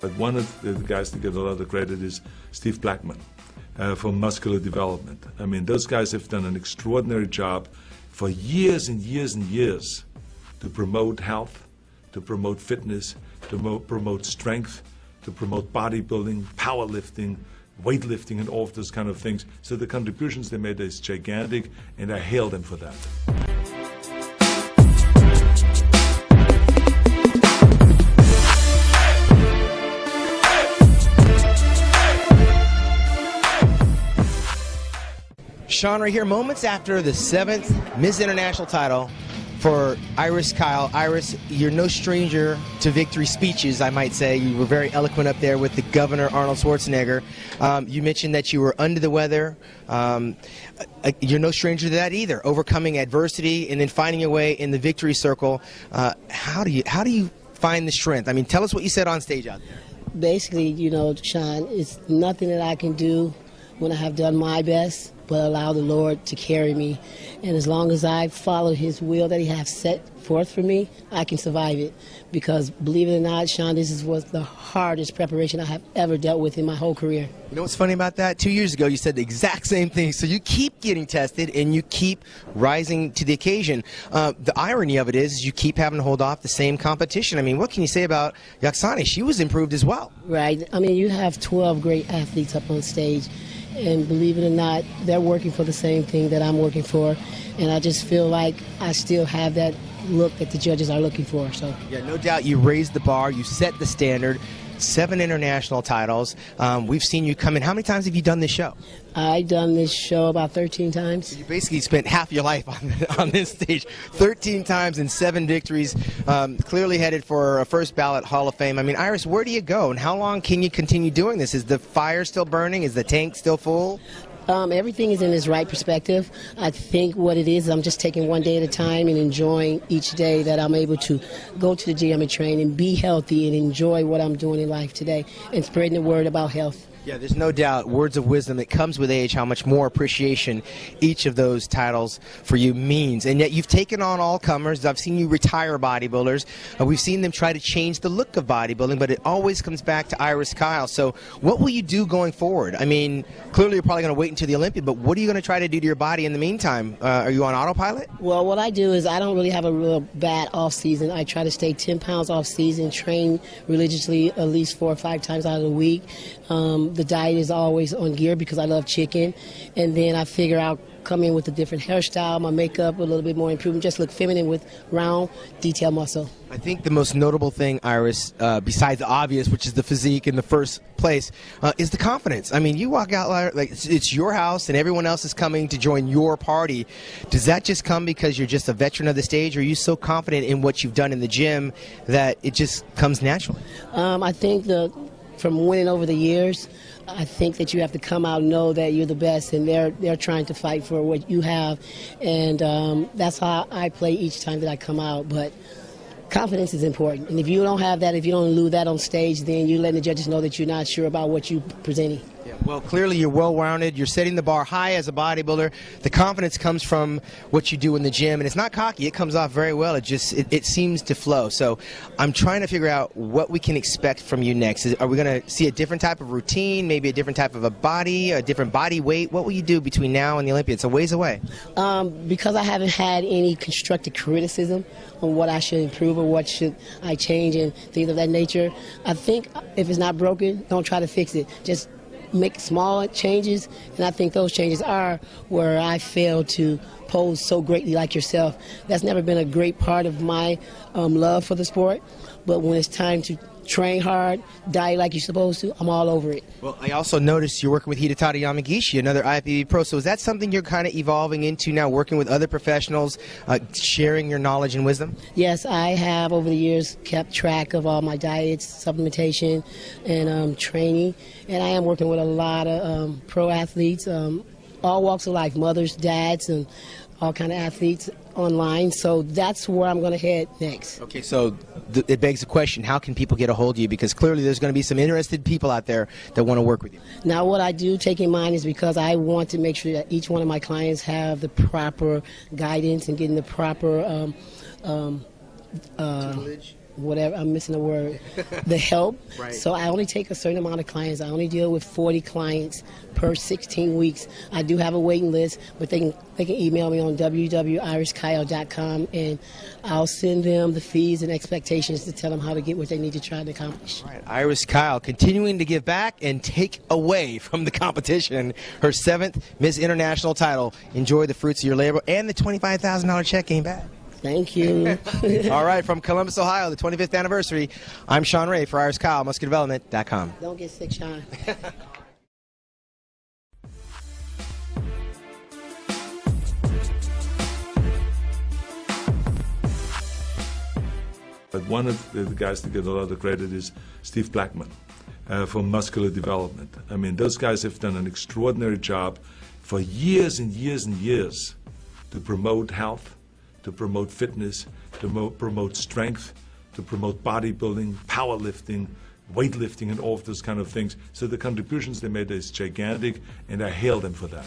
but one of the guys that get a lot of credit is Steve Blackman for muscular development. I mean, those guys have done an extraordinary job for years and years and years to promote health, to promote fitness, to promote strength, to promote bodybuilding, powerlifting, weightlifting, and all of those kind of things. So the contributions they made is gigantic, and I hail them for that. Sean, right here, moments after the 7th Miss International title for Iris Kyle. Iris, you're no stranger to victory speeches, I might say. You were very eloquent up there with the governor, Arnold Schwarzenegger. You mentioned that you were under the weather. You're no stranger to that either, overcoming adversity and then finding your way in the victory circle. How do you find the strength? I mean, tell us what you said on stage out there. Basically, you know, Sean, it's nothing that I can do when I have done my best, but allow the Lord to carry me. And as long as I follow His will that He has set forth for me, I can survive it. Because believe it or not, Sean, this was the hardest preparation I have ever dealt with in my whole career. You know what's funny about that? 2 years ago, you said the exact same thing. So you keep getting tested and you keep rising to the occasion. The irony of it is you keep having to hold off the same competition. I mean, what can you say about Yaxani? She was improved as well. Right. I mean, you have 12 great athletes up on stage. And believe it or not, they're working for the same thing that I'm working for. And I just feel like I still have that look that the judges are looking for. So yeah, no doubt you raised the bar, you set the standard. 7 international titles. We've seen you come in. How many times have you done this show? I've done this show about 13 times. You basically spent half your life on this stage. 13 times and 7 victories. Clearly headed for a first ballot Hall of Fame. I mean, Iris, where do you go and how long can you continue doing this? Is the fire still burning? Is the tank still full? Everything is in its right perspective. I think what it is, I'm just taking one day at a time and enjoying each day that I'm able to go to the gym and train and be healthy and enjoy what I'm doing in life today and spreading the word about health. Yeah, there's no doubt, words of wisdom. It comes with age how much more appreciation each of those titles for you means. And yet you've taken on all comers. I've seen you retire bodybuilders. We've seen them try to change the look of bodybuilding, but it always comes back to Iris Kyle. So what will you do going forward? I mean, clearly you're probably going to wait until the Olympia, but what are you going to try to do to your body in the meantime? Are you on autopilot? Well, what I do is I don't really have a real bad off season. I try to stay 10 pounds off season, train religiously at least 4 or 5 times out of the week. The diet is always on gear because I love chicken. And then I figure out, come in with a different hairstyle, my makeup, a little bit more improvement, just look feminine with round, detailed muscle. I think the most notable thing, Iris, besides the obvious, which is the physique in the first place, is the confidence. I mean, you walk out like it's your house and everyone else is coming to join your party. Does that just come because you're just a veteran of the stage, or are you so confident in what you've done in the gym that it just comes naturally? I think from winning over the years, I think that you have to come out and know that you're the best, and they're trying to fight for what you have, and that's how I play each time that I come out. But confidence is important, and if you don't have that, if you don't lose that on stage, then you're letting the judges know that you're not sure about what you're presenting. Yeah, well, clearly you're well-rounded. You're setting the bar high as a bodybuilder. The confidence comes from what you do in the gym, and it's not cocky. It comes off very well. It seems to flow. So I'm trying to figure out what we can expect from you next. Are we going to see a different type of routine, maybe a different type of a body, a different body weight? What will you do between now and the Olympia? It's a ways away. Because I haven't had any constructive criticism on what I should improve or what should I change and things of that nature, I think if it's not broken, don't try to fix it. Just make small changes, and I think those changes are where I fail to pose so greatly like yourself. That's never been a great part of my love for the sport, but when it's time to train hard, diet like you're supposed to, I'm all over it. Well, I also noticed you're working with Hidetada Yamagishi, another IFBB pro, so is that something you're kind of evolving into now, working with other professionals, sharing your knowledge and wisdom? Yes, I have over the years kept track of all my diets, supplementation, and training, and I am working with a lot of pro athletes, all walks of life, mothers, dads, and all kind of athletes online, so that's where I'm going to head next. Okay, so it begs the question, how can people get a hold of you? Because clearly there's going to be some interested people out there that want to work with you. Now what I do take in mind is because I want to make sure that each one of my clients have the proper guidance and getting the proper whatever, I'm missing a word, the help. Right. So I only take a certain amount of clients. I only deal with 40 clients per 16 weeks. I do have a waiting list, but they can email me on www.irishkyle.com, and I'll send them the fees and expectations to tell them how to get what they need to try to accomplish. All right, Iris Kyle continuing to give back and take away from the competition. Her 7th Miss International title. Enjoy the fruits of your labor, and the $25,000 check came back. Thank you. All right, from Columbus, Ohio, the 25th anniversary, I'm Sean Ray for Iris Kyle, musculardevelopment.com. Don't get sick, Sean. But one of the guys that get a lot of credit is Steve Blackman from Muscular Development. I mean, those guys have done an extraordinary job for years and years and years to promote health, to promote fitness, to promote strength, to promote bodybuilding, powerlifting, weightlifting, and all of those kind of things. So the contributions they made is gigantic, and I hail them for that.